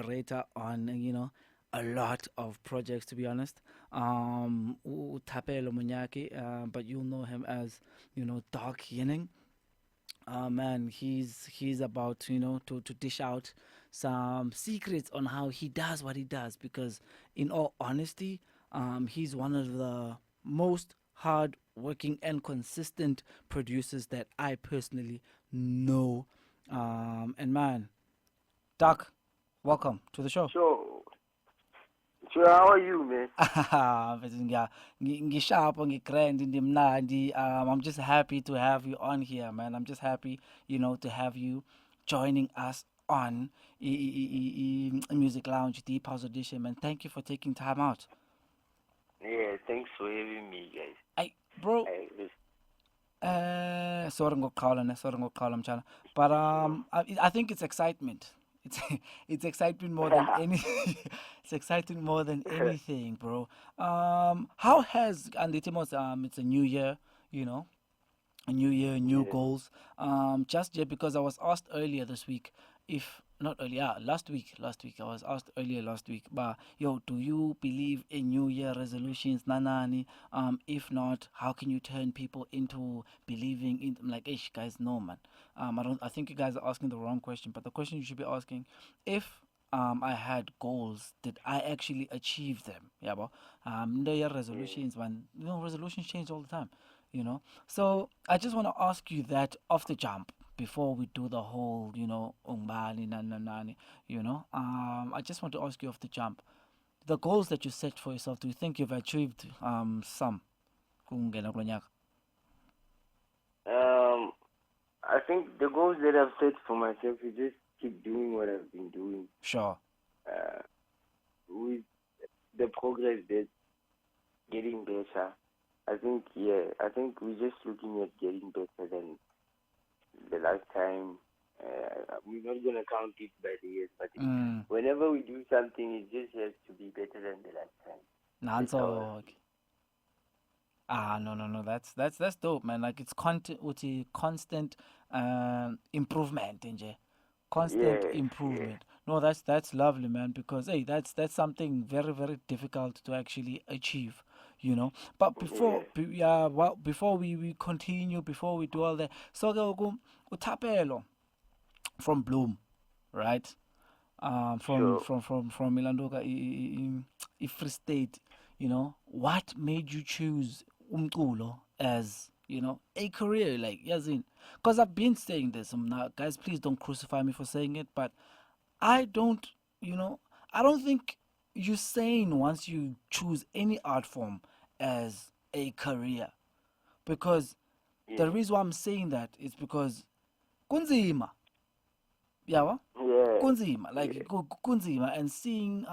collaborator on, a lot of projects, to be honest. Tapelo Munyaki, but you'll know him as, Doc Henning. Man, he's about to dish out some secrets on how he does what he does. Because, in all honesty, he's one of the most hard working and consistent producers that I personally know. And man, Doc, welcome to the show. So, how are you, man? Bese ngisharp ngigrand ndimnandi. I'm just happy to have you on here, man. I'm just happy, to have you joining us on Music Lounge Deep House Edition, man. Thank you for taking time out. Yeah, thanks for having me, guys. Hey, bro. I just, Sorry ngokuqala mtshana. But I think it's excitement. It's it's excitement more than any it's exciting more than anything, bro. How has Anditimos it's a new year, you know, a new year, new yeah. goals. Just yet because I was asked earlier this week, if not earlier, last week I was asked earlier last week, but yo, do you believe in New Year resolutions, nanani? If not, how can you turn people into believing in? I'm like, ish, guys, no, man. I don't. I think you guys are asking the wrong question. But the question you should be asking, if I had goals, did I actually achieve them? Yeah, but New Year Yeah. resolutions, man. Resolutions change all the time. You know, so I just want to ask you that off the jump before we do the whole, umbani nani, I just want to ask you off the jump. The goals that you set for yourself, do you think you've achieved some? Kungena kulo nyaka? Um, I think the goals that I've set for myself is just keep doing what I've been doing. Sure. Uh, with the progress that's getting better. I think we're just looking at getting better than the last time. We're not gonna count it by the years, but Mm. whenever we do something, it just has to be better than the last time. That's our. Nanso. No. That's dope, man. Like it's constant improvement, nje. Constant Yes, yes, improvement. No, that's lovely, man. Because hey, that's something very very difficult to actually achieve. But yes. before we continue, before we do all that, so utapelo from Bloom, right? From So, from from from Milandoka, Free State. What made you choose umculo as a career? Like, yes, in because I've been saying this. Now, guys, please don't crucify me for saying it, but I don't, you know, I don't think you're sane once you choose any art form as a career. Because the yeah, reason why I'm saying that is because kunzima, yeah, yeah, kunzima, yeah, like kunzima, and seeing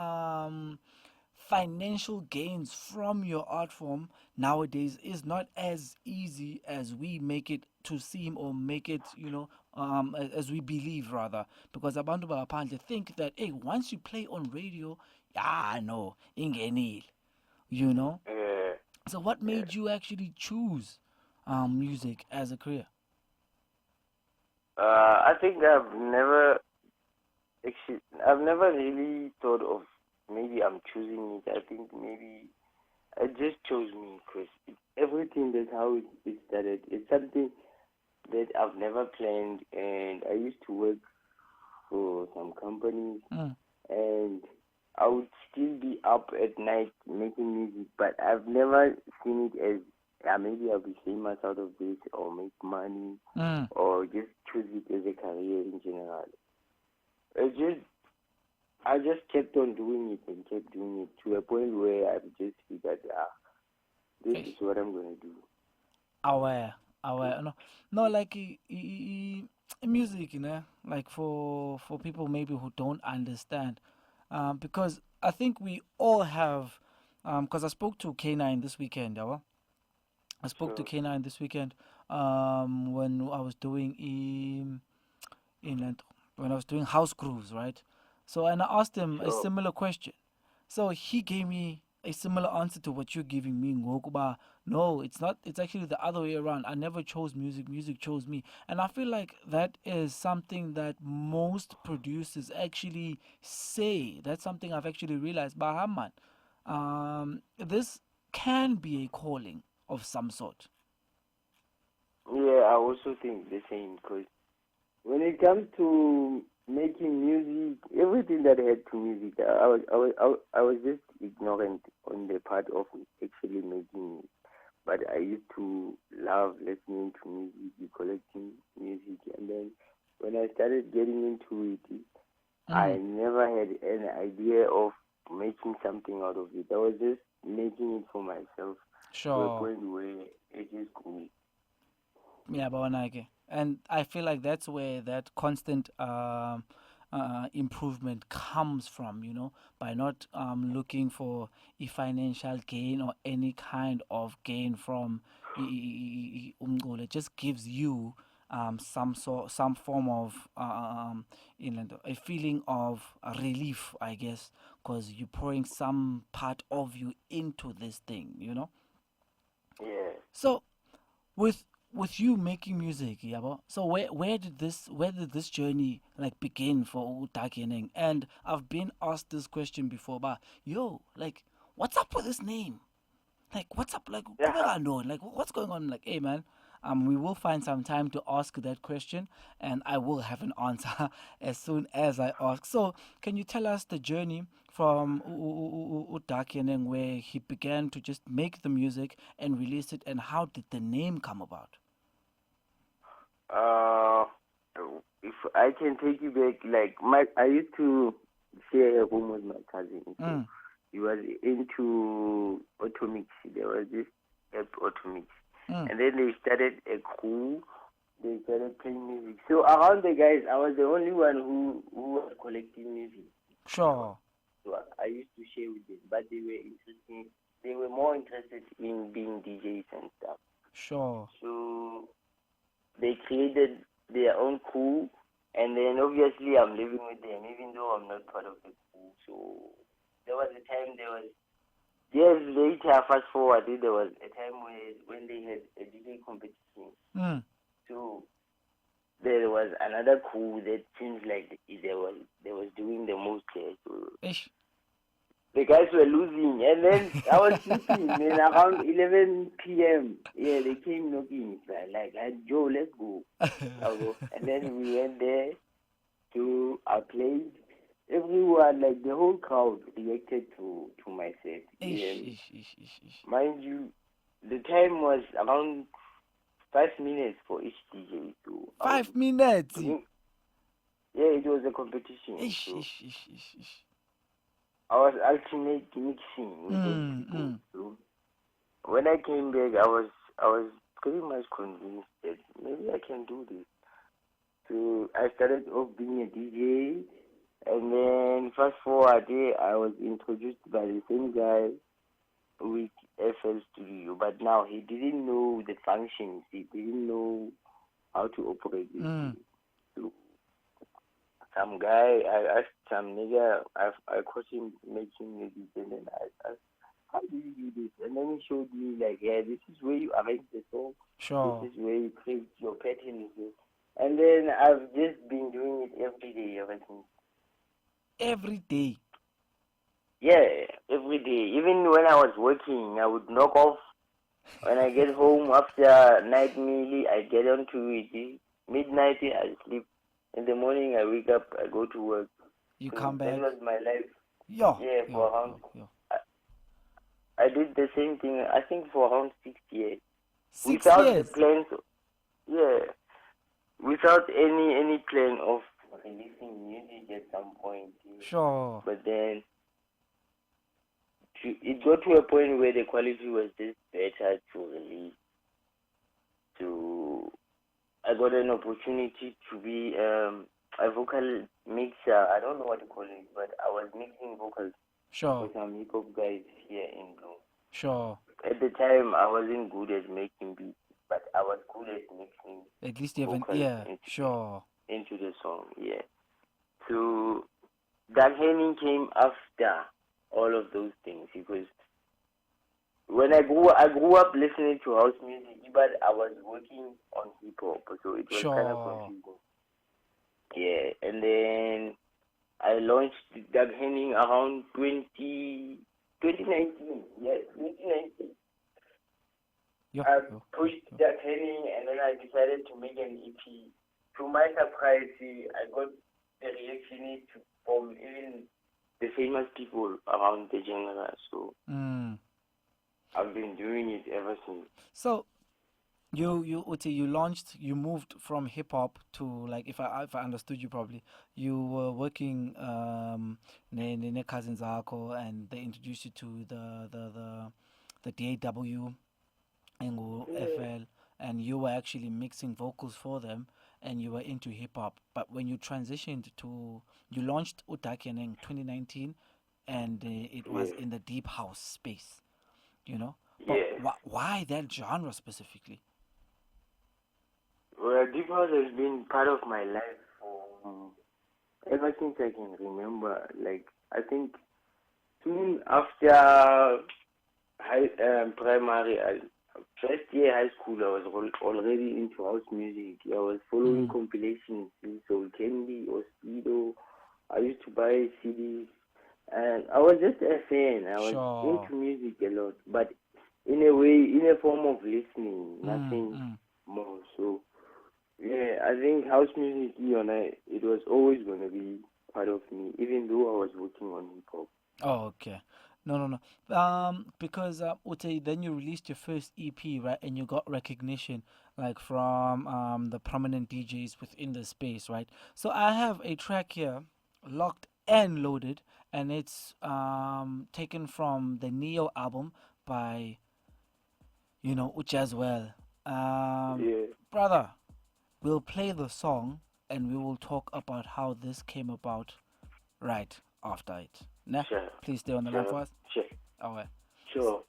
financial gains from your art form nowadays is not as easy as we make it to seem, or make it, as we believe rather. Because abantu bangaphandle think that, hey, once you play on radio, yeah, no, ingenile, you know. yeah, So what yeah. made you actually choose music as a career? I think I've never really thought of maybe I'm choosing it. I think maybe I just chose me because everything that's how it started. It's something that I've never planned, and I used to work for some companies, Mm, and I would still be up at night making music, but I've never seen it as, yeah, maybe I'll be famous out of this or make money mm. or just choose it as a career in general. It just I just kept on doing it and kept doing it to a point where I've just figured, this Hey, is what I'm gonna do. aware, no, like music, like for people maybe who don't understand, because I think we all have, because I spoke to K9 this weekend, yeah, I spoke to So, K9 this weekend, when I was doing in when I was doing house grooves, right? So, and I asked him a so similar question. So he gave me a similar answer to what you're giving me, Ngokuba. No, it's not. It's actually the other way around. I never chose music. Music chose me. And I feel like that is something that most producers actually say. That's something I've actually realized. Bahaman, this can be a calling of some sort. Yeah, I also think the same because when it comes to making music, everything that had to music, I was just ignorant on the part of actually making it. But I used to love listening to music, collecting music, and then when I started getting into it, I Mm, never had an idea of making something out of it. I was just making it for myself to a sure. point where it is cool. Yeah, Bawanake. And I feel like that's where that constant improvement comes from, by not looking for a financial gain or any kind of gain from umculo. It just gives you some form of a feeling of relief, I guess, because you're pouring some part of you into this thing. Yeah. So with you making music, yabo. So where did this journey like begin for Utakening? And I've been asked this question before, but yo, like, what's up with this name? Like, what's up? Like, Yeah. kubeka no, like, what's going on? Like, hey, man, we will find some time to ask that question, and I will have an answer as soon as I ask. So, can you tell us the journey from Utakening, where he began to just make the music and release it, and how did the name come about? Uh, if I can take you back, like I used to share a room with my cousin. So Mm, he was into automix. There was this app automix, mm, and then they started a crew. They started playing music. So around the guys, I was the only one who was collecting music. sure. So I used to share with them, but they were interested. They were more interested in being DJs and stuff. Sure. So they created their own crew, and then obviously I'm living with them, even though I'm not part of the crew. So there was a time, there was years later, fast forward, there was a time when they had a DJ competition. Mm. So there was another crew that seems like they was doing the most there. So Ish. the guys were losing, and then I was sleeping. Then around 11 p.m., yeah, they came knocking. Like Joe, let's go. I'll go. And then we went there to I played. Everyone, like the whole crowd, reacted to my set. Ish, And ish, ish, ish, ish. mind you, the time was around 5 minutes for each DJ. So I was 5 minutes. doing, yeah, it was a competition. Ish, So ish, ish, ish, ish. I was alternate mixing with those Mm, people. mm. So when I came back, I was pretty much convinced that maybe I can do this. So I started off being a DJ, and then fast forward, I was introduced by the same guy with FL Studio, but now he didn't know the functions. He didn't know how to operate it. Mm. So some guy, I asked some nigga, I caught him making music, and then I asked, how do you do this? And then he showed me like, yeah, this is where you arrange the song. This Sure. is where you create your patterns. And then I've just been doing it every day ever since. Every day. Yeah, every day. Even when I was working, I would knock off. When I get home after night meal, I get onto it. Midnight, I sleep. In the morning, I wake up, I go to work. You So come that back. was my life. Yo, Yeah, for yo, around, yo, yo. I, I did the same thing, I think for around 6 years. Six Without the years. plans, yeah, without any plan of releasing music at some point. Yeah. Sure. But then it got to a point where the quality was just better to release. So I got an opportunity to be a vocal mixer. I don't know what to call it, but I was mixing vocals for Sure. some hip hop guys here in Bloom. Sure. At the time, I wasn't good at making beats, but I was good at mixing At least you have an vocals ear. Sure. into the song. Yeah. So that Henning came after all of those things because when I grew up listening to house music, but I was working on hip hop, so it was kind of Sure. confusing. Yeah, and then I launched Doug Henning around 2019. Yeah, 2019. Yo, I yo, pushed yo. Doug Henning, and then I decided to make an EP. To my surprise, I got the reaction from even the famous people around the genre. So Mm. I've been doing it ever since. So Uti, you launched, you moved from hip hop to, like, if I understood you properly, you were working ne cousins Zako, and they introduced you to the DAW and Yeah, FL, and you were actually mixing vocals for them, and you were into hip hop. But when you transitioned to, you launched Utaki in 2019, and it was yeah, in the deep house space, you know. But yeah. why that genre specifically? Well, deep house has been part of my life ever since I can remember. Like, I think soon after primary, first year high school, I was already into house music. I was following Mm, compilations, Soul Candy, Ostido. I used to buy CDs, and I was just a fan. I was sure. into music a lot, but in a way, in a form of listening, Mm, nothing mm. more. So yeah, I think house music, it was always gonna be part of me, even though I was working on hip hop. Oh, okay. No, no, no. Because Ute, then you released your first EP, right? And you got recognition, like, from the prominent DJs within the space, right? So I have a track here, locked and loaded, and it's taken from the Neo album by, Uche as well. Yeah, Brother, we'll play the song, and we will talk about how this came about right after it. Nah, sure, please stay on the line sure, for us. sure, Okay. sure.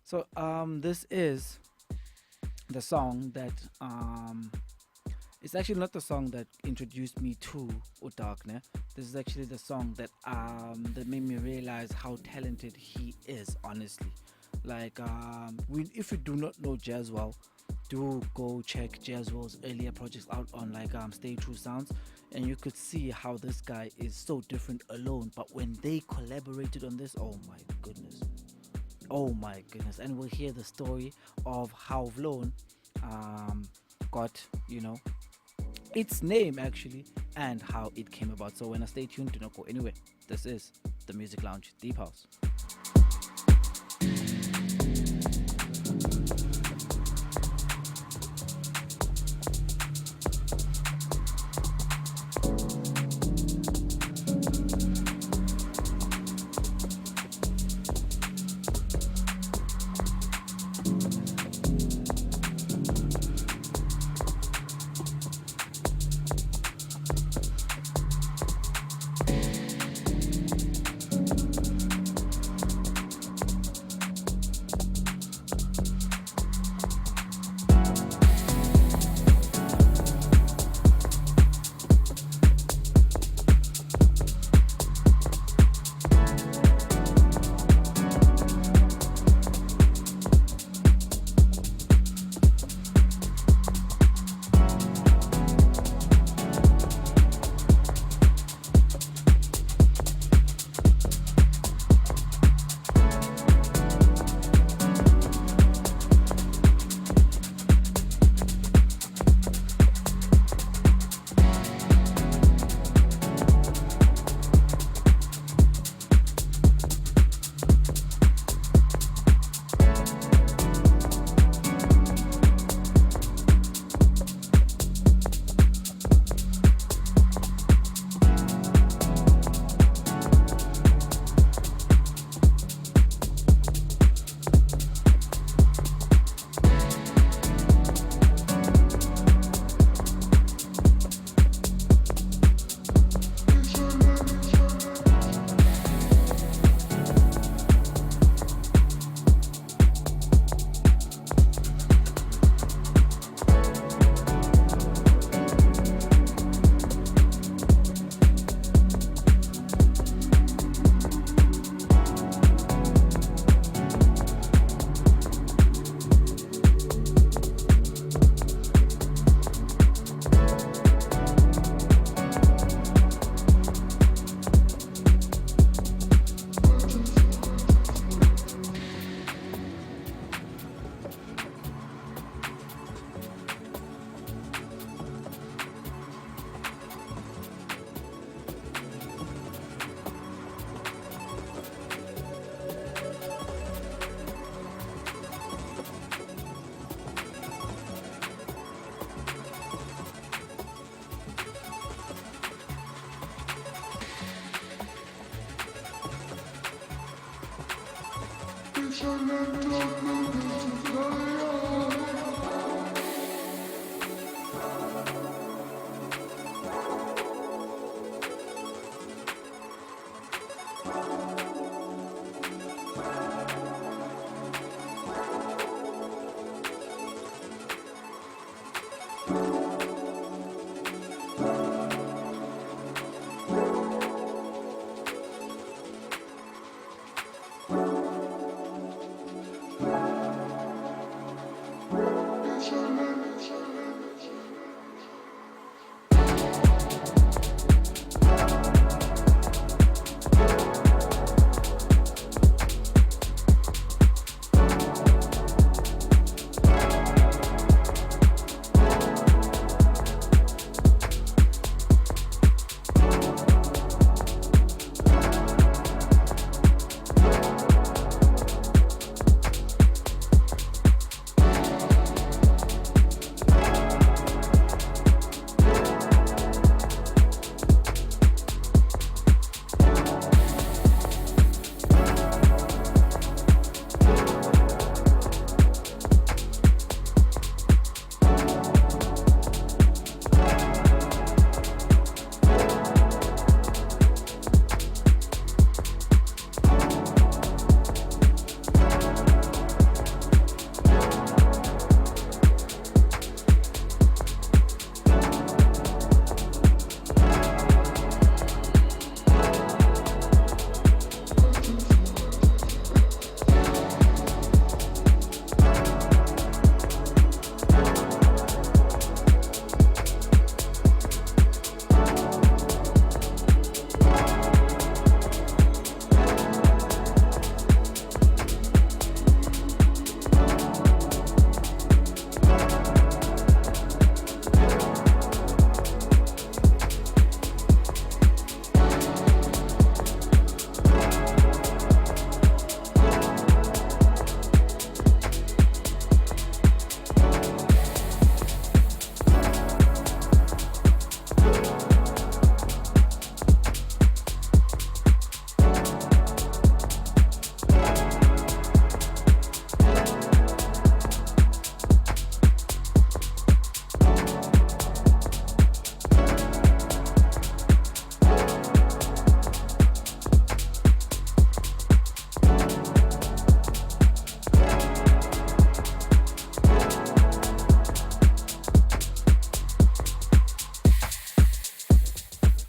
So this is the song that it's actually not the song that introduced me to Utakne. This is actually the song that made me realize how talented he is. Honestly, like, if you do not know Jazzwell, do go check Jazzwell's earlier projects out on, like, Stay True Sounds, and you could see how this guy is so different alone. But when they collaborated on this, oh my goodness. Oh my goodness. And we'll hear the story of how Vlone got, its name actually, and how it came about. So when I stay tuned, do not go anywhere. This is the Music Lounge Deep House.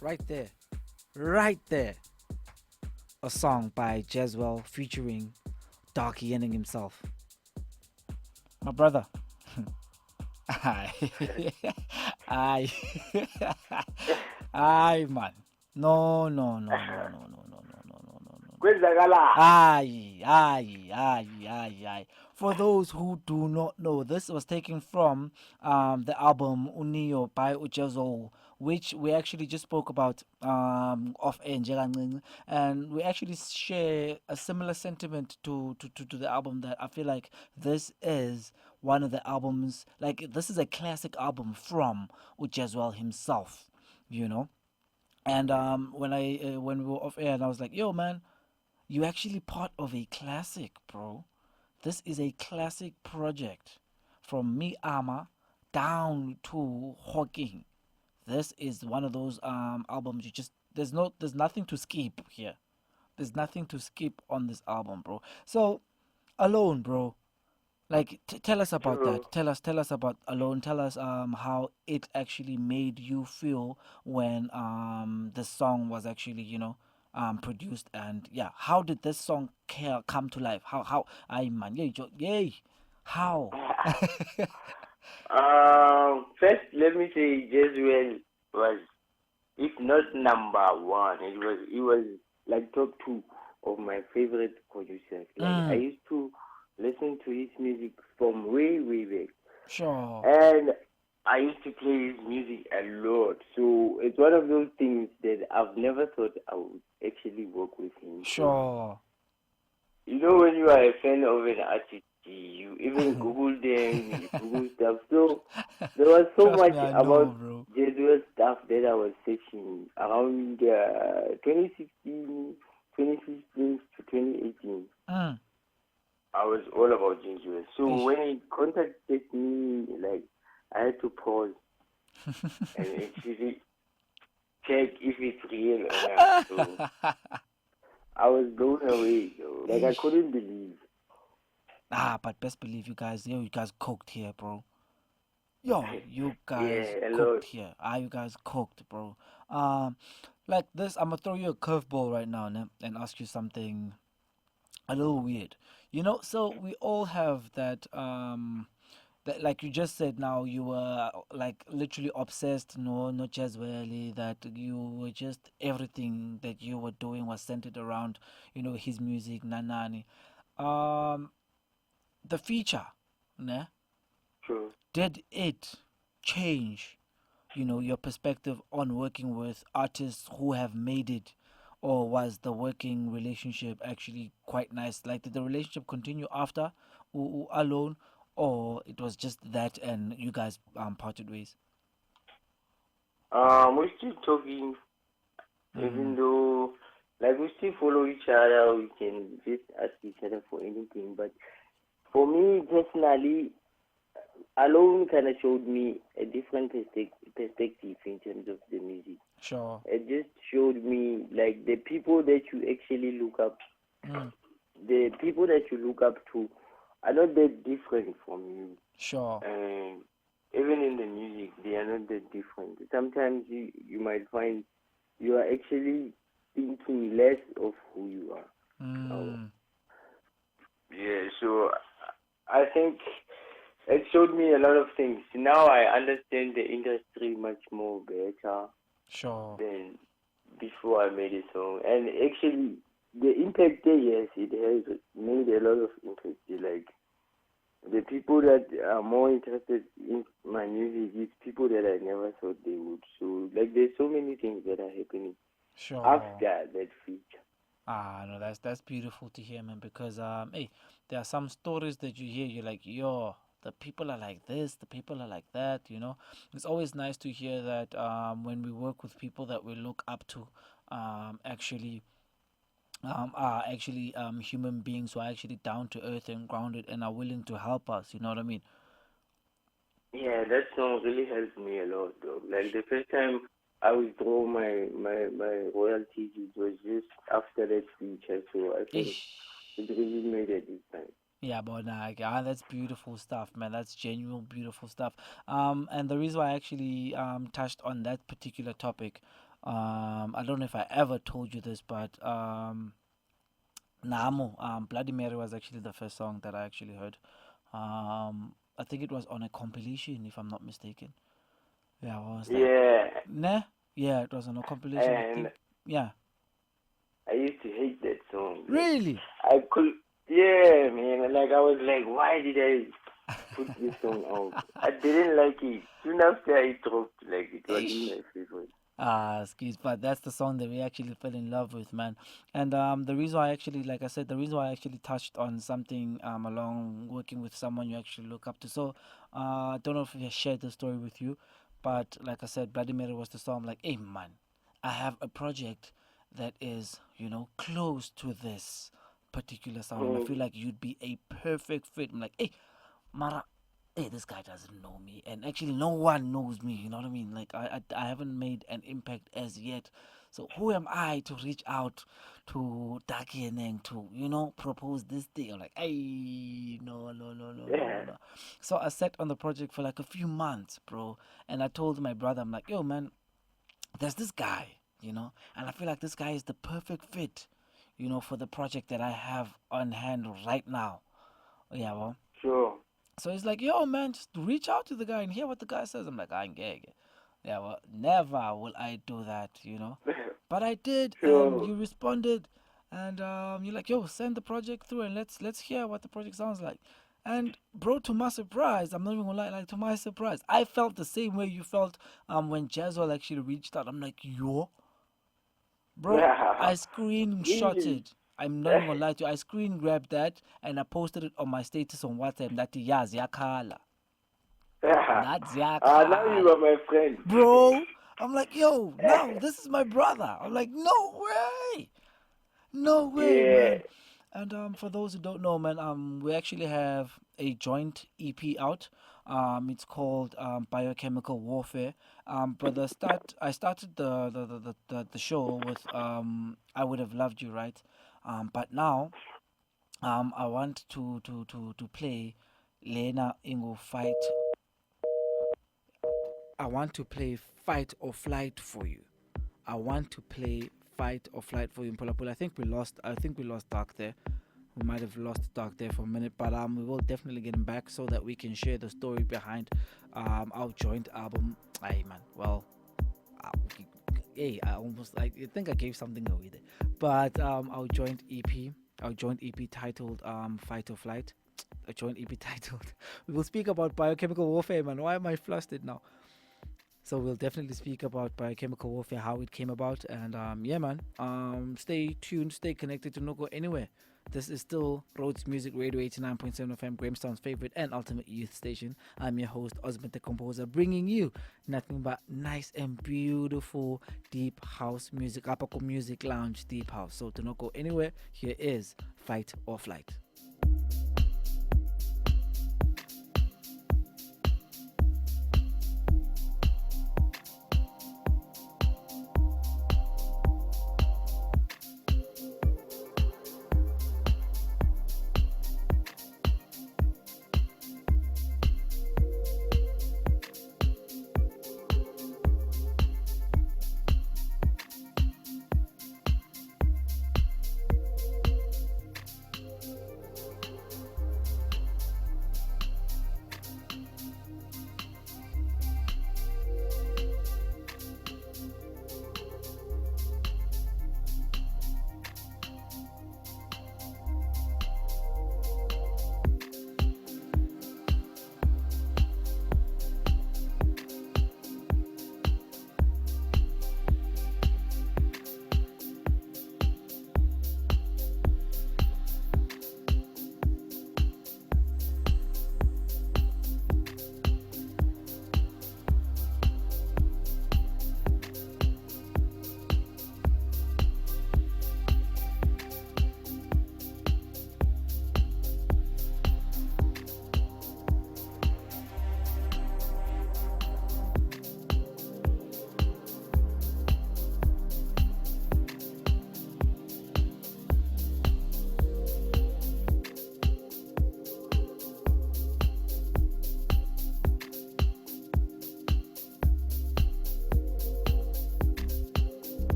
Right there, right there, a song by Jezwell featuring Dark Yenning himself. My brother. Aye. Aye. Aye, man. No, no, no, no, no, no, no, no, no, no, no, no. Kwenzakala. Aye, aye, aye, aye, aye. For those who do not know, this was taken from the album Unio by Ujezo, which we actually just spoke about off air, and we actually share a similar sentiment to the album, that I feel like this is one of the albums, like this is a classic album from Ujezo himself, you know. And when we were off air, and I was like, "Yo, man, you actually part of a classic, bro. This is a classic project from Me Ama down to Hawking. This is one of those albums you just there's nothing to skip here. There's nothing to skip on this album, bro. So Alone, bro. Like tell us about True. that. Tell us about Alone. Tell us how it actually made you feel when the song was actually, produced, and yeah, how did this song come to life? How I man, yay, yay. How? First, let me say Jezwell was, if not number one, it was like top two of my favorite producers. Like I Mm, used to listen to his music from way way back, sure. and I used to play his music a lot. So it's one of those things that I've never thought I would actually work with him. So Sure. when you are a fan of an artist, you even Google them, you Google stuff. So there was so Trust much me, I know, about bro. Jesuit stuff that I was searching around 2016, 2015 to 2018. Mm, all about Ginger. So Ish. when he contacted me, like I had to pause and actually check if it's real or not. So I was blown away, though. Like I Ish. couldn't believe. But best believe you guys, yo, you guys cooked here, bro. Yo, you guys Yeah, a lot. cooked here. You guys cooked, bro. Um, like this, I'm gonna throw you a curveball right now, ne? And ask you something a little weird. So we all have that like you just said now, you were like literally obsessed, no, not just really, that you were just everything that you were doing was centered around, his music, nanani. Um, the feature, ne? True. Did it change, your perspective on working with artists who have made it, or was the working relationship actually quite nice? Like, did the relationship continue after alone, or it was just that and you guys parted ways? We're still talking, even Mm, though, like, we still follow each other. We can just ask each other for anything. But for me personally, alone kind of showed me a different perspective in terms of the music. sure. It just showed me like the people that you actually look up, Mm, the people that you look up to, are not that different from you. sure. And even in the music, they are not that different. Sometimes you might find you are actually thinking less of who you are. Oh, Mm, yeah, so I think it showed me a lot of things. Now I understand the industry much more better sure. than before I made a song. And actually, the impact there, yes, it has made a lot of impact. Like, the people that are more interested in my music is people that I never thought they would. So, like, there's so many things that are happening Sure. after that feature. No, that's beautiful to hear, man. Because hey, there are some stories that you hear. You're like, yo, the people are like this, the people are like that. It's always nice to hear that when we work with people that we look up to, actually are actually human beings who are actually down to earth and grounded and are willing to help us. You know what I mean? Yeah, that song really helped me a lot, though. Like, the first time I withdrew my royalties, it was just after that feature. So I think Ish. it really made a difference. Yeah, but nah, that's beautiful stuff, man. That's genuine, beautiful stuff. And the reason why I actually touched on that particular topic, I don't know if I ever told you this, but Namo, Bloody Mary was actually the first song that I actually heard. I think it was on a compilation, if I'm not mistaken. Yeah, I was like, Yeah, nah, yeah, it was on a compilation. I and think, yeah, I used to hate that song. Like, really. I could, yeah, man. Like, I was like, why did I put this song out? I didn't like it. Soon after it dropped, like, it wasn't Ish. my favorite. Skis, but that's the song that we actually fell in love with, man. And the reason why I actually, like I said, the reason why I actually touched on something along working with someone you actually look up to. So, I don't know if I shared the story with you, but like I said, Bloody Mary was the song. I'm like, hey, man, I have a project that is, close to this particular sound, and I feel like you'd be a perfect fit. I'm like, hey, Mara, hey, this guy doesn't know me, and actually, no one knows me. You know what I mean? Like, I haven't made an impact as yet. So who am I to reach out to Daki and then to propose this thing? I'm like, hey, no, no, no, no, no, no, Yeah. no. So I sat on the project for like a few months, bro, and I told my brother, I'm like, yo, man, there's this guy, and I feel like this guy is the perfect fit, for the project that I have on hand right now. Yeah, well. Sure. So he's like, yo, man, just reach out to the guy and hear what the guy says. I'm like, I ain't gay. Yeah, well, never will I do that. But I did, and Sure. you responded, and you're like, yo, send the project through and let's hear what the project sounds like. And bro, to my surprise, I'm not even gonna lie, like to my surprise, I felt the same way you felt when Jazwell actually reached out. I'm like, yo, bro, I Really? screenshotted. I'm not even gonna lie to you. I screen grabbed that and I posted it on my status on WhatsApp. That yes, yakala. That's Now you yakala. are my friend. Bro, I'm like, yo, now this is my brother. I'm like, no way. No way, Yeah. man. And for those who don't know, man, we actually have a joint EP out. It's called Biochemical Warfare. But I started the show with I Would Have Loved You, right? But now I want to play Lena Ingo Fight. I want to play Fight or Flight for you. I want to play Fight or Flight for you in Pula Pula. I think we lost Dark there. We might have lost Dark there for a minute, but we will definitely get him back so that we can share the story behind our joint album. Hey man, well, uh, hey, I almost like I think I gave something away there, but our joint EP titled Fight or Flight, a joint EP titled. We will speak about biochemical warfare, man. Why am I flustered now? So we'll definitely speak about biochemical warfare, how it came about, and yeah, man. Stay tuned, stay connected. Do not go anywhere. This is still Rhodes Music Radio 89.7 FM, Grahamstown's favorite and ultimate youth station. I'm your host, Osmond the Composer, bringing you nothing but nice and beautiful deep house music, Apako Music Lounge Deep House. So do not go anywhere. Here is Fight or Flight.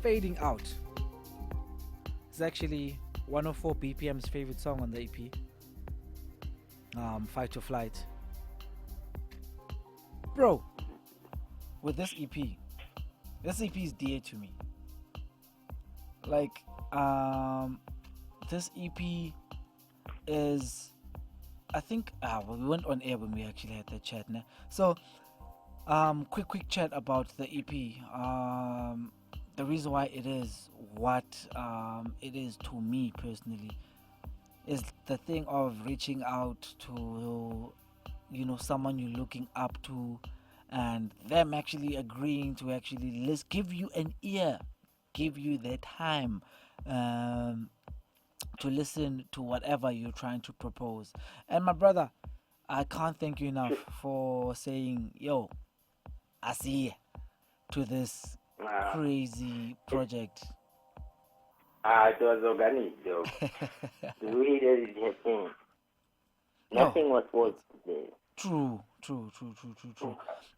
Fading Out is actually 104 BPM's favorite song on the EP. Fight or Flight. Bro, with this EP is dear to me. Like, this EP is, I think, well, we went on air when we actually had that chat, né? So, quick chat about the EP. The reason why it is what it is to me personally is the thing of reaching out to, someone you're looking up to, and them actually agreeing to actually give you an ear, give you their time, um, to listen to whatever you're trying to propose. And my brother, I can't thank you enough for saying, yo, I see to this crazy it, project. it was organic, though. The way that it happened, Yo, nothing was forced there. true.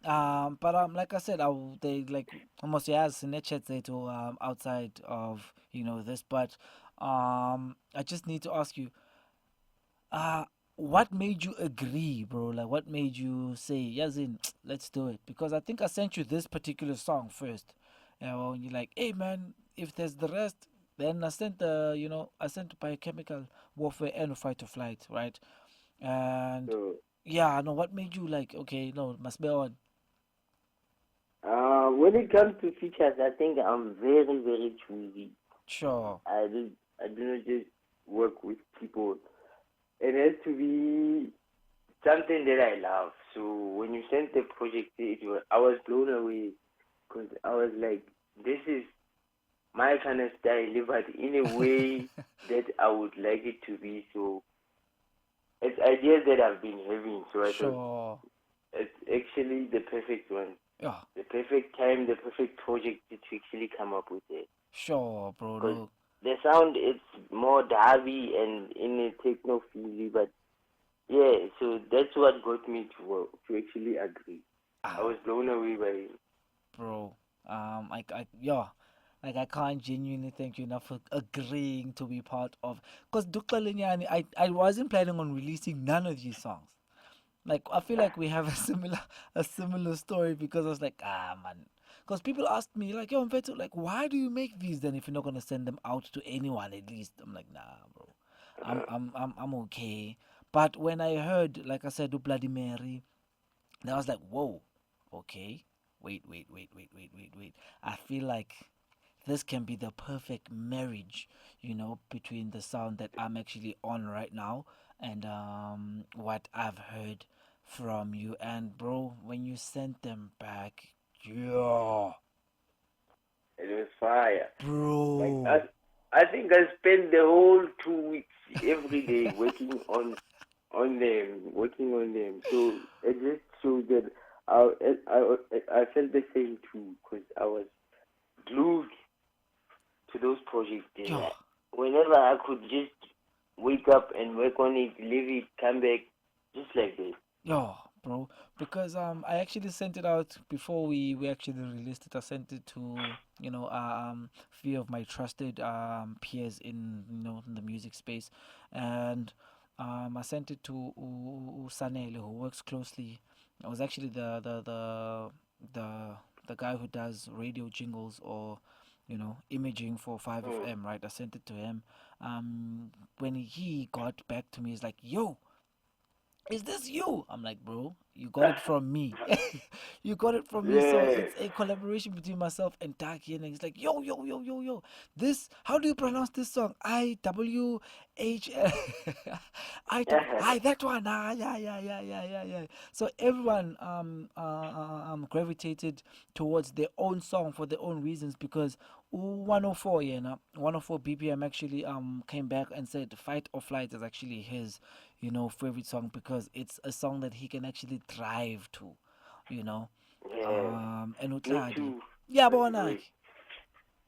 But like I said, they like almost yes in the chat say to outside of this, but I just need to ask you, uh what made you agree, bro? Like, what made you say, Yazin, let's do it? Because I think I sent you this particular song first. And you're like, hey, man, if there's the rest, then I sent Biochemical Warfare and Fight or Flight, right? And So, yeah, no, what made you like, okay, no, it must be on. when it comes to features, I think I'm very, very choosy. Sure. I do not just work with people. It has to be something that I love. So when you sent the project, I was blown away because I was like, this is my kind of style, but in a way that I would like it to be. So it's ideas that I've been having. So I thought Sure. it's actually the perfect one, Yeah, the perfect time, the perfect project to actually come up with it. sure, bro. Because Look. the sound, it's more derby and in a techno feely, but yeah, so that's what got me to actually agree. I Ah, was blown away by it. bro. Yeah. Like, I can't genuinely thank you enough for agreeing to be part of. Because I wasn't planning on releasing none of these songs. Like, I feel like we have a similar story, because I was like, man. Because people asked me, like, yo, Mfeto, like, why do you make these then if you're not gonna send them out to anyone at least? I'm like, nah, bro. I'm okay. But when I heard, like I said, Bloody Mary, then I was like, whoa, okay. Wait. I feel like this can be the perfect marriage, between the sound that I'm actually on right now and what I've heard from you. And bro, when you sent them back, yeah, It was fire. Like bro, I think I spent the whole 2 weeks every day working on them. So it just shows that I felt the same too, because I was glued to those projects. yeah. Whenever I could just wake up and work on it, leave it, come back, just like that. Yeah, bro. Because I actually sent it out before we actually released it. I sent it to few of my trusted peers in in the music space, and I sent it to Sanele, who works closely. It was actually the the guy who does radio jingles, or imaging for Five Mm. FM, right? I sent it to him. When he got back to me, he's like, "Yo, is this you?" I'm like, bro, you got it from me. You got it from me. So Yeah. it's a collaboration between myself and Taki. And he's like, yo. This, how do you pronounce this song? IWH. That one. Yeah. So everyone gravitated towards their own song for their own reasons, because 104, 104 BPM actually came back and said Fight or Flight is actually his favorite song, because it's a song that he can actually thrive to, you know. Yeah. And Me Utladi. too. Yeah, I but agree.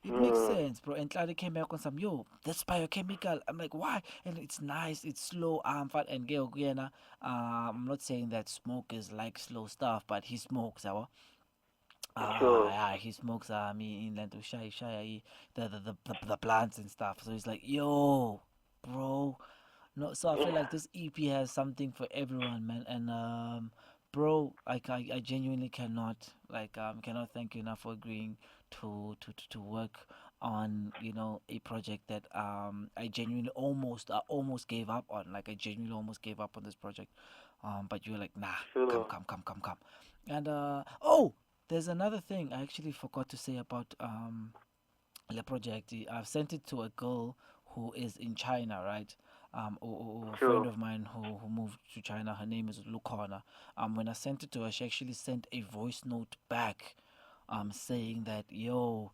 it makes Mm. sense, bro. And Utladi came back on some, yo, that's biochemical. I'm like, why? And it's nice, it's slow, fat and gay. I'm not saying that smokers like slow stuff, but he smokes, our. Sure. Yeah, he smokes me in Lento Shy, the plants and stuff. So he's like, yo, bro. No, so I feel like this EP has something for everyone, man. And bro, I genuinely cannot thank you enough for agreeing to work on a project that I genuinely almost gave up on. Like I genuinely almost gave up on this project. But you were like, nah, come, Sure. come, come, come, come. And oh, there's another thing I actually forgot to say about the project. I've sent it to a girl who is in China, right? Or a friend Sure. of mine who moved to China. Her name is Lukona. When I sent it to her, she actually sent a voice note back, saying that, yo,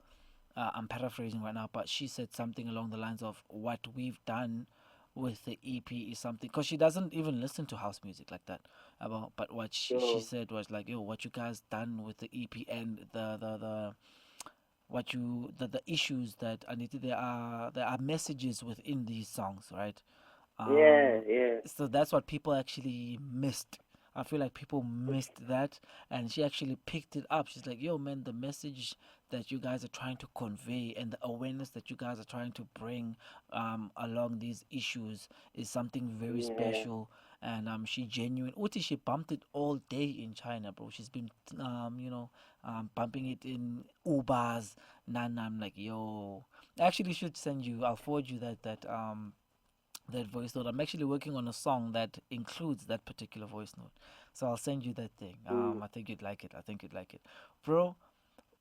I'm paraphrasing right now, but she said something along the lines of what we've done with the EP is something, because she doesn't even listen to house music like that. But what she Sure. said was like, yo, what you guys done with the EP and the what you the issues that Anita, there are messages within these songs, right? Yeah. um Yeah. so that's what people actually missed. I feel like people missed that, and she actually picked it up. She's like, yo man, the message that you guys are trying to convey and the awareness that you guys are trying to bring along these issues is something very Yeah. special. And she genuine Uti, she bumped it all day in China, bro. She's been bumping it in Ubers. Nan, I'm like, yo, I actually should send you. I'll forward you that voice note. I'm actually working on a song that includes that particular voice note, so I'll send you that thing. Mm. I think you'd like it. I think you'd like it, bro.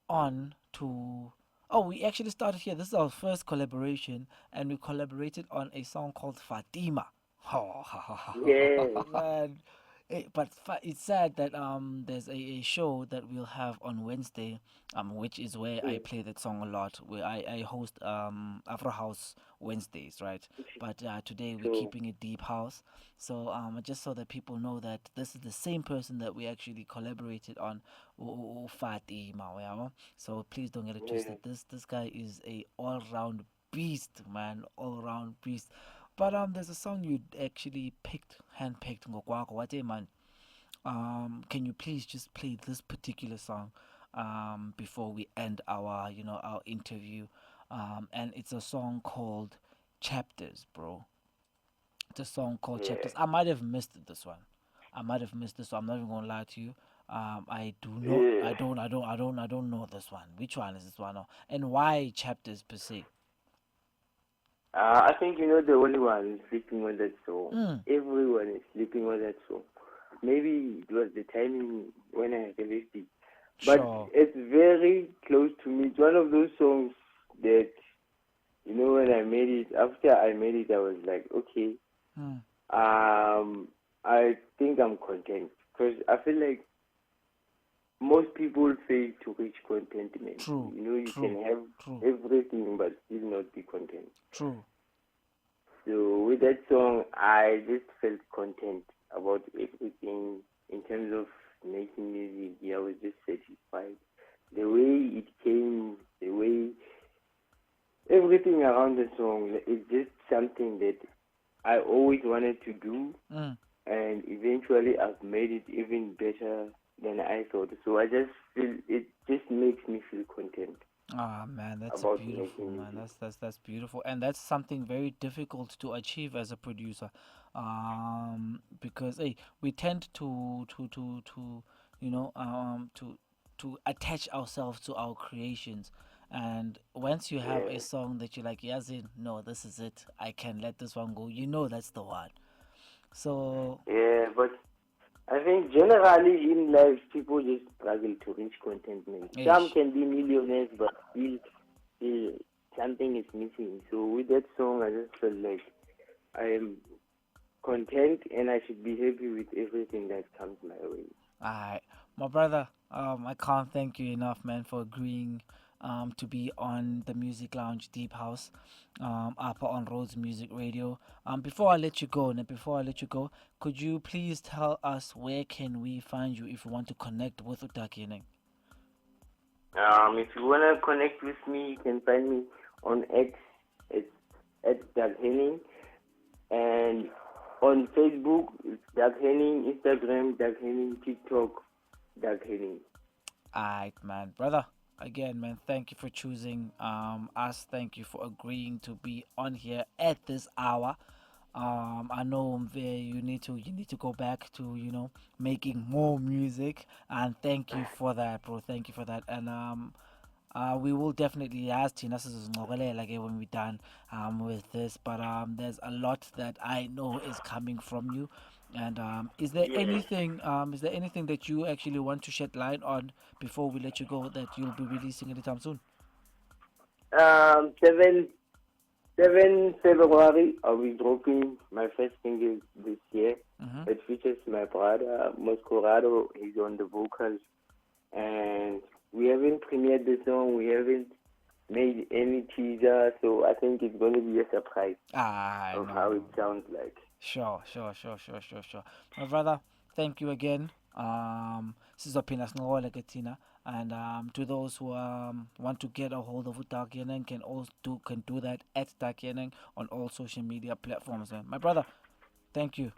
On to Oh, we actually started here. This is our first collaboration, and we collaborated on a song called Fatima. Yeah. Man, but it's sad that there's a show that we'll have on Wednesday, which is where I Mm. play that song a lot. Where I host Afro House Wednesdays, right? But today we're Sure. keeping it deep house. So just so that people know that this is the same person that we actually collaborated on, Fatima, uyabo? So please don't get it Yeah. twisted. This guy is a all round beast, man, all round beast. But there's a song you actually handpicked ngokwakho. What man? Can you please just play this particular song before we end our interview? And it's a song called Chapters, bro. It's a song called Yeah. Chapters. I might have missed this one. I might have missed this one. I'm not even gonna lie to you. I do not. Yeah. I don't know this one. Which one is this one? And why Chapters per se? I think the only one sleeping on that song. Mm, Everyone is sleeping on that song. Maybe it was the timing when I released it, but sure. it's very close to me. It's one of those songs that when I made it. After I made it, I was like, okay, Mm, I think I'm content because I feel like most people fail to reach contentment. true. You True. can have True. everything but still not be content. True. So with that song, I just felt content about everything in terms of making music. Yeah, I was just satisfied. The way it came, the way everything around the song, it's just something that I always wanted to do, Mm. and eventually I've made it even better than I thought. So I just feel it just makes me feel content Ah man, that's about beautiful, making man. music. That's beautiful, and that's something very difficult to achieve as a producer, because hey, we tend to to attach ourselves to our creations, and once you have a Yeah. song that you're like, yes, no, this is it. I can let this one go. You know that's the one. So, Yeah, but I think generally in life, people just struggle to reach contentment. Some ish. can be millionaires, but still something is missing. So with that song, I just felt like I am content and I should be happy with everything that comes my way. Alright, my brother. I can't thank you enough, man, for agreeing to be on the Music Lounge Deep House, up on Rhodes Music Radio. Before I let you go, and before I let you go, could you please tell us where can we find you if we want to connect with Utakining? If you wanna connect with me, you can find me on X. It's at Doug Henning, and on Facebook it's Doug Henning, Instagram Doug Henning, TikTok Doug Henning. Alright, man, brother. Again, man, thank you for choosing us. Thank you for agreeing to be on here at this hour. I know you need to go back to making more music, and thank you for that, bro. Thank you for that, and we will definitely ask Tina like when we're done with this. But there's a lot that I know is coming from you. And Yeah. is there anything that you actually want to shed light on before we let you go that you'll be releasing anytime soon? 7 February, I'll be dropping my first single this year. Mm-hmm. It features my brother, Moscorado. He's on the vocals. And we haven't premiered the song. We haven't made any teaser. So I think it's going to be a surprise Ah, of how no. it sounds like. Sure. My brother, thank you again. Sizopina Snowole Katina. And to those who want to get a hold of Dark Yeneng can do that at Dark Yeneng on all social media platforms, man. My brother, thank you.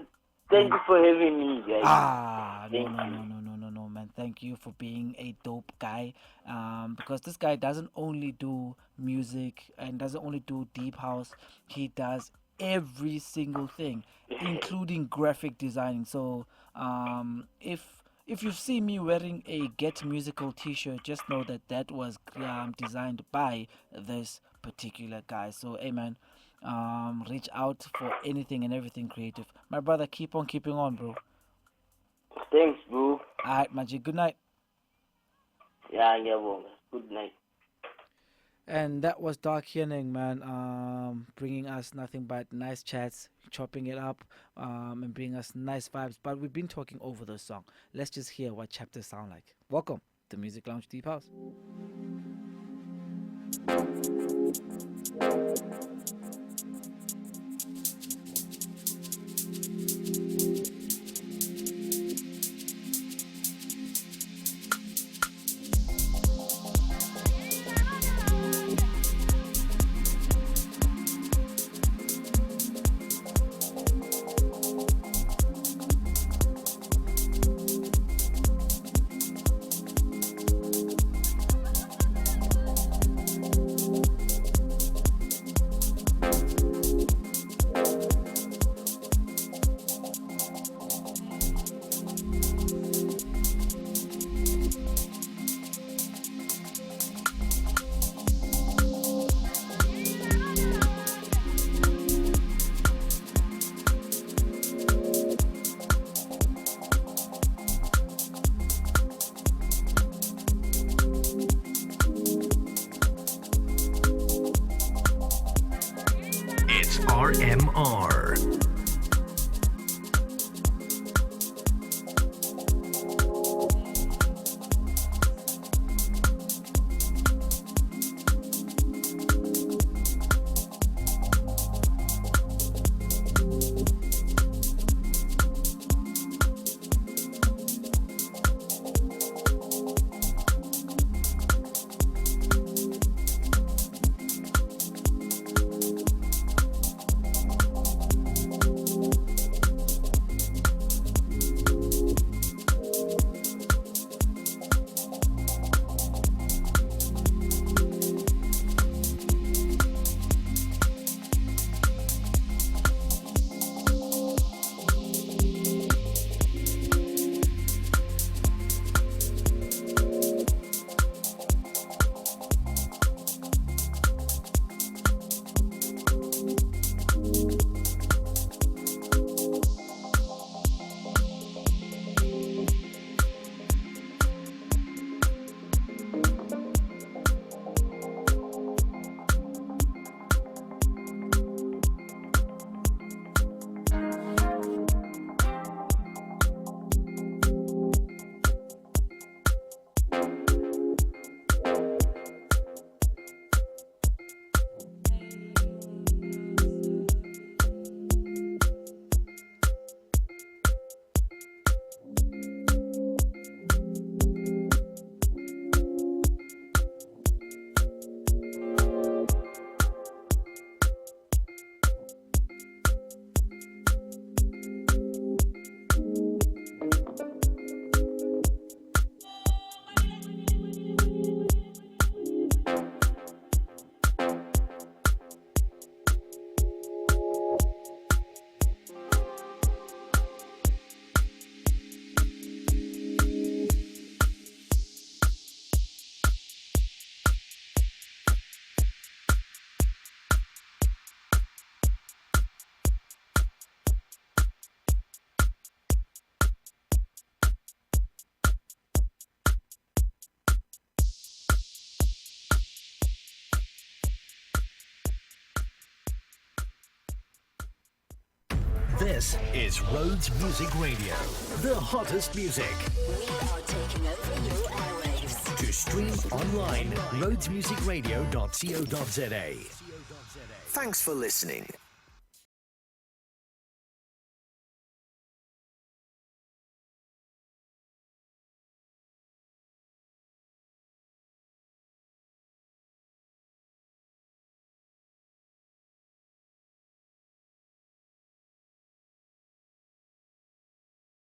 Thank And you for having me, guys. no, Thank no, you. no, no, no, no, no, man. Thank you for being a dope guy. Because this guy doesn't only do music and doesn't only do deep house, he does every single thing, including graphic design. So, if you see me wearing a Get Musical T-shirt, just know that that was designed by this particular guy. So, hey, man, reach out for anything and everything creative. My brother, keep on keeping on, bro. Thanks, bro. Alright, Magic, good night. Yeah, ngiyabonga. Good night. And that was Dark Henning, man, bringing us nothing but nice chats, chopping it up, and bringing us nice vibes. But we've been talking over the song. Let's just hear what chapters sound like. Welcome to Music Lounge Deep House. This is Rhodes Music Radio, the hottest music. We are taking over your airwaves. To stream online, rhodesmusicradio.co.za. Thanks for listening.